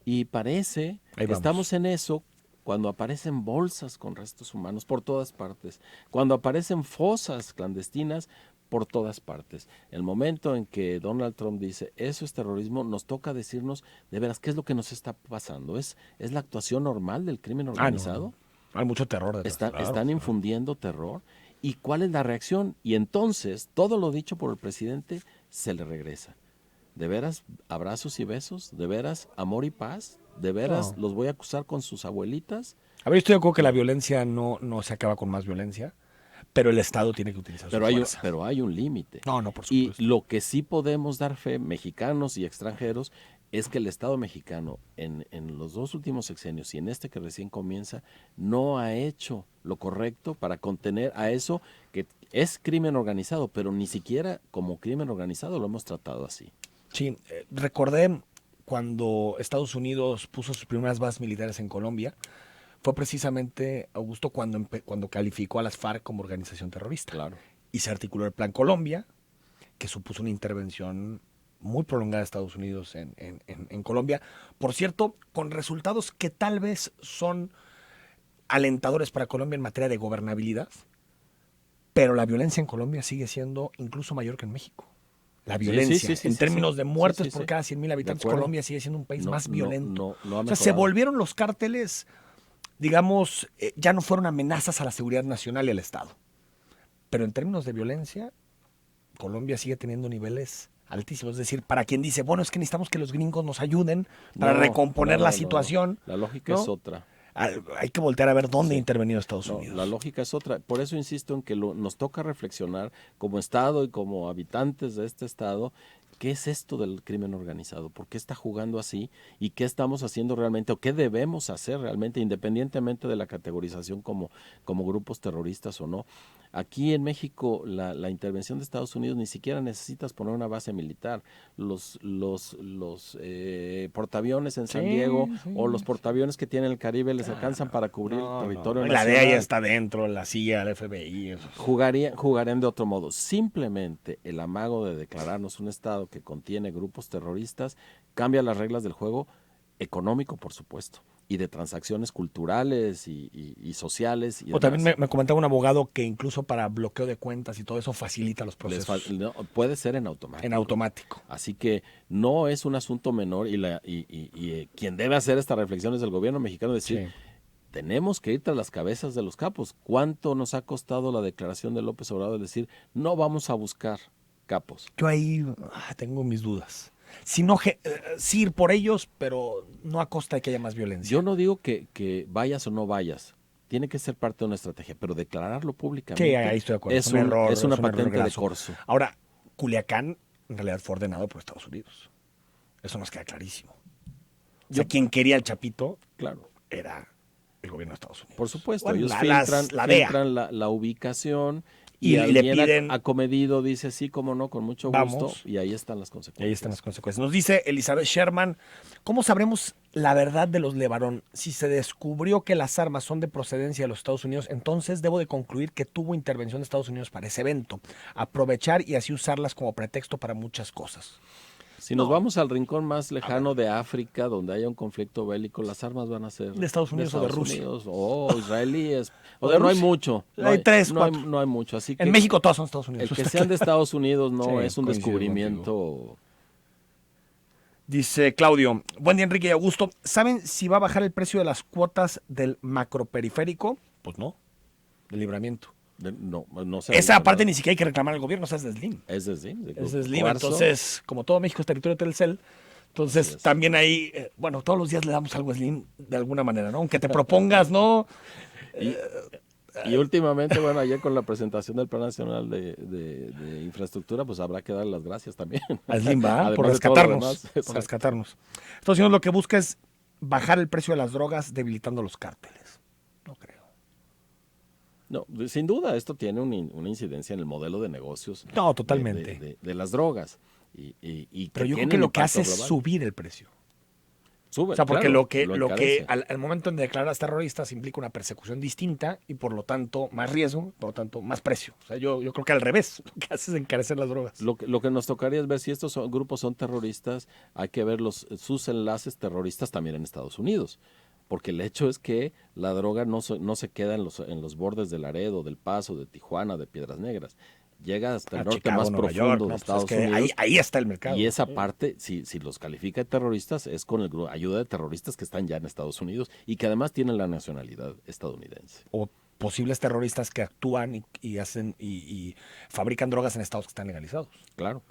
C: Y parece que estamos en eso. Cuando aparecen bolsas con restos humanos por todas partes, cuando aparecen fosas clandestinas por todas partes. El momento en que Donald Trump dice, eso es terrorismo, nos toca decirnos, de veras, ¿qué es lo que nos está pasando? ¿Es la actuación normal del crimen organizado?
A: No. Hay mucho terror.
C: Están infundiendo terror. ¿Y cuál es la reacción? Y entonces, todo lo dicho por el presidente se le regresa. ¿De veras abrazos y besos? ¿De veras amor y paz? ¿De veras los voy a acusar con sus abuelitas?
A: A ver, estoy de acuerdo que la violencia no se acaba con más violencia, pero el Estado tiene que utilizar su fuerza.
C: Pero hay un límite.
A: No, por supuesto.
C: Y lo que sí podemos dar fe, mexicanos y extranjeros, es que el Estado mexicano en los 2 últimos sexenios y en este que recién comienza, no ha hecho lo correcto para contener a eso que es crimen organizado, pero ni siquiera como crimen organizado lo hemos tratado así.
A: Sí, recordé cuando Estados Unidos puso sus primeras bases militares en Colombia, fue precisamente, Augusto, cuando calificó a las FARC como organización terrorista.
C: Claro.
A: Y se articuló el Plan Colombia, que supuso una intervención muy prolongada de Estados Unidos en Colombia. Por cierto, con resultados que tal vez son alentadores para Colombia en materia de gobernabilidad, pero la violencia en Colombia sigue siendo incluso mayor que en México. La violencia, en términos de muertes por cada 100,000 habitantes, Colombia sigue siendo un país más violento. O sea, se volvieron los cárteles, digamos, ya no fueron amenazas a la seguridad nacional y al Estado. Pero en términos de violencia, Colombia sigue teniendo niveles altísimos. Es decir, para quien dice, bueno, es que necesitamos que los gringos nos ayuden para recomponer la situación.
C: La lógica es otra.
A: Hay que voltear a ver dónde ha intervenido Estados Unidos.
C: La lógica es otra. Por eso insisto en que nos toca reflexionar como Estado y como habitantes de este Estado, ¿qué es esto del crimen organizado? ¿Por qué está jugando así? ¿Y qué estamos haciendo realmente? ¿O qué debemos hacer realmente, independientemente de la categorización como grupos terroristas o no? Aquí en México la intervención de Estados Unidos ni siquiera necesitas poner una base militar. Los portaaviones en San Diego o los portaaviones que tienen el Caribe les alcanzan para cubrir el territorio nacional.
A: La DEA ya está dentro, la CIA, la FBI. Eso.
C: Jugarían de otro modo. Simplemente el amago de declararnos un Estado que contiene grupos terroristas cambia las reglas del juego económico, por supuesto, y de transacciones culturales y sociales.
A: O también me comentaba un abogado que incluso para bloqueo de cuentas y todo eso facilita los procesos.
C: Puede ser en automático.
A: En automático.
C: Así que no es un asunto menor y quien debe hacer esta reflexión es el gobierno mexicano, decir, tenemos que ir tras las cabezas de los capos. ¿Cuánto nos ha costado la declaración de López Obrador de decir, no vamos a buscar capos?
A: Yo ahí tengo mis dudas. Sí ir por ellos, pero no a costa de que haya más violencia.
C: Yo no digo que vayas o no vayas. Tiene que ser parte de una estrategia, pero declararlo públicamente
A: sí, ahí estoy de acuerdo.
C: Es una patente de corso.
A: Ahora, Culiacán en realidad fue ordenado por Estados Unidos. Eso nos queda clarísimo. O sea, quien quería el Chapito era el gobierno de Estados Unidos.
C: Por supuesto,
A: bueno,
C: ellos filtran la ubicación y
A: le piden
C: acomedido dice sí, como no, con mucho gusto, y ahí están las consecuencias.
A: Nos dice Elizabeth Sherman, ¿cómo sabremos la verdad de los Levarón? Si se descubrió que las armas son de procedencia de los Estados Unidos, entonces debo de concluir que tuvo intervención de Estados Unidos para ese evento, aprovechar y así usarlas como pretexto para muchas cosas.
C: Si nos vamos al rincón más lejano de África, donde haya un conflicto bélico, las armas van a ser
A: de Estados Unidos o de Rusia.
C: O israelíes. O sea, no hay mucho.
A: Hay tres,
C: cuatro. No hay mucho. Así que
A: en México todos son Estados Unidos.
C: El que sean de Estados Unidos no es un descubrimiento. Contigo.
A: Dice Claudio, buen día Enrique y Augusto. ¿Saben si va a bajar el precio de las cuotas del macroperiférico? Pues no, del Libramiento. No sé. Esa parte ni siquiera hay que reclamar al gobierno, o sea, es de Slim.
C: Es de Slim.
A: Es de Slim, entonces, como todo México es territorio de Telcel, entonces también ahí, todos los días le damos algo a Slim de alguna manera, ¿no? Aunque te propongas, ¿no?
C: Y últimamente, ayer con la presentación del Plan Nacional de Infraestructura, pues habrá que dar las gracias también.
A: A Slim va, por rescatarnos. Estados Unidos lo que busca es bajar el precio de las drogas debilitando los cárteles. No creo.
C: No, sin duda, esto tiene una incidencia en el modelo de negocios.
A: No, totalmente.
C: De las drogas.
A: Pero yo creo que lo que hace es subir el precio.
C: Sube,
A: o sea, porque lo que al momento de declarar terroristas implica una persecución distinta y por lo tanto más riesgo, por lo tanto más precio. O sea, yo creo que al revés, lo que hace es encarecer las drogas.
C: Lo que nos tocaría es ver si estos grupos son terroristas, hay que ver sus enlaces terroristas también en Estados Unidos. Porque el hecho es que la droga no se queda en los bordes de Laredo, del Paso, de Tijuana, de Piedras Negras. Llega hasta el norte
A: Chicago,
C: más
A: Nueva
C: profundo
A: York,
C: de Estados Unidos.
A: Ahí está el mercado.
C: Y esa parte, si los califica de terroristas, es con ayuda de terroristas que están ya en Estados Unidos y que además tienen la nacionalidad estadounidense.
A: O posibles terroristas que actúan y hacen y fabrican drogas en estados que están legalizados.
C: Claro.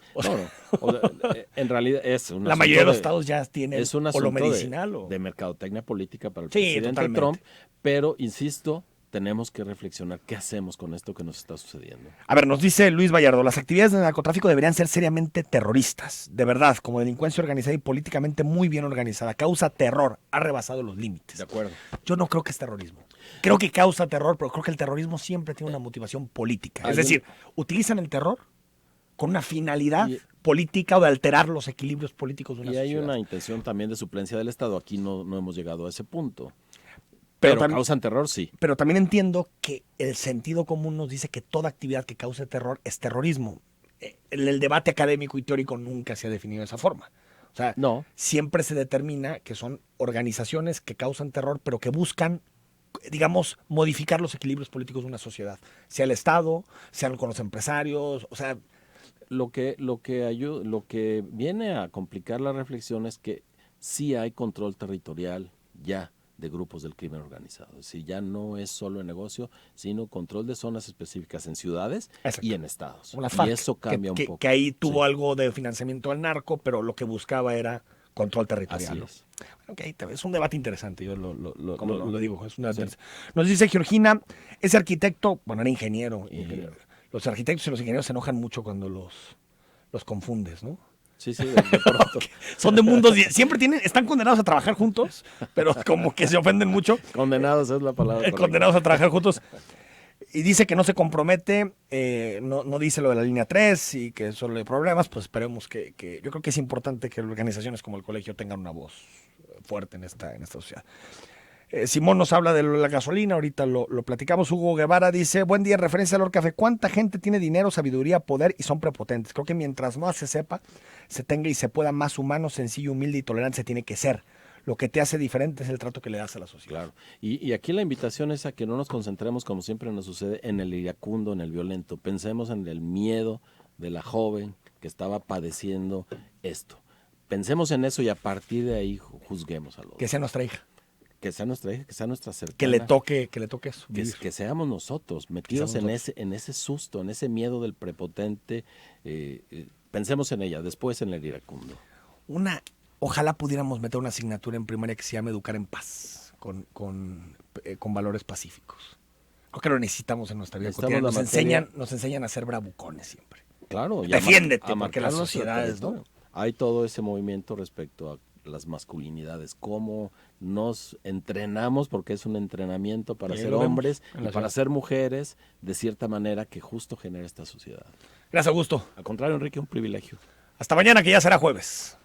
C: En realidad es un
A: la mayoría de los estados ya tienen
C: o
A: lo medicinal
C: de mercadotecnia política para el presidente totalmente. Trump, pero insisto, tenemos que reflexionar qué hacemos con esto que nos está sucediendo.
A: A ver, nos dice Luis Vallardo, las actividades de narcotráfico deberían ser seriamente terroristas, de verdad, como delincuencia organizada y políticamente muy bien organizada, causa terror, ha rebasado los límites.
C: De acuerdo.
A: Yo no creo que es terrorismo. Creo que causa terror, pero creo que el terrorismo siempre tiene una motivación política. Es decir, utilizan el terror con una finalidad política o de alterar los equilibrios políticos de una sociedad.
C: Y hay una intención también de suplencia del Estado. Aquí no hemos llegado a ese punto. Pero causan terror, sí.
A: Pero también entiendo que el sentido común nos dice que toda actividad que cause terror es terrorismo. En el debate académico y teórico nunca se ha definido de esa forma. O sea,
C: No.
A: siempre se determina que son organizaciones que causan terror, pero que buscan, digamos, modificar los equilibrios políticos de una sociedad. Sea el Estado, sean con los empresarios, o sea...
C: Lo que viene a complicar la reflexión es que sí hay control territorial ya de grupos del crimen organizado. Es decir, ya no es solo el negocio, sino control de zonas específicas en ciudades y en estados.
A: Como la FARC,
C: y eso cambia un poco.
A: Que ahí tuvo algo de financiamiento al narco, pero lo que buscaba era control territorial.
C: Así es.
A: Okay, es un debate interesante, yo lo digo. Es una
C: Sí.
A: Nos dice Georgina, ese arquitecto, bueno, era ingeniero. Los arquitectos y los ingenieros se enojan mucho cuando los confundes, ¿no?
C: Sí, de pronto.
A: Son de mundos, siempre están condenados a trabajar juntos, pero como que se ofenden mucho.
C: Condenados es la palabra correcta.
A: Condenados a trabajar juntos. Y dice que no se compromete, no dice lo de la línea 3 y que solo hay problemas, pues esperemos que yo creo que es importante que organizaciones como el colegio tengan una voz fuerte en esta sociedad. Simón nos habla de la gasolina, ahorita lo platicamos. Hugo Guevara dice, buen día, en referencia al Lord Café, ¿cuánta gente tiene dinero, sabiduría, poder y son prepotentes? Creo que mientras más se sepa, se tenga y se pueda, más humano, sencillo, humilde y tolerante se tiene que ser. Lo que te hace diferente es el trato que le das a la sociedad.
C: Claro. Y aquí la invitación es a que no nos concentremos, como siempre nos sucede, en el iracundo, en el violento. Pensemos en el miedo de la joven que estaba padeciendo esto. Pensemos en eso y a partir de ahí juzguemos a los
A: Que sea nuestra hija.
C: Que sea nuestra hija, que sea nuestra cercana.
A: Que le toque eso.
C: Que seamos nosotros, metidos en ese susto, en ese miedo del prepotente. Pensemos en ella, después en el iracundo.
A: Ojalá pudiéramos meter una asignatura en primaria que se llame Educar en Paz, con valores pacíficos. Creo que lo necesitamos en nuestra vida cotidiana. Nos enseñan a ser bravucones siempre.
C: Claro.
A: Defiéndete, porque las sociedades, ¿no?
C: Hay todo ese movimiento respecto a las masculinidades, cómo nos entrenamos, porque es un entrenamiento para ser hombres y para ser mujeres, de cierta manera que justo genera esta sociedad.
A: Gracias, Augusto.
C: Al contrario, Enrique, un privilegio.
A: Hasta mañana, que ya será jueves.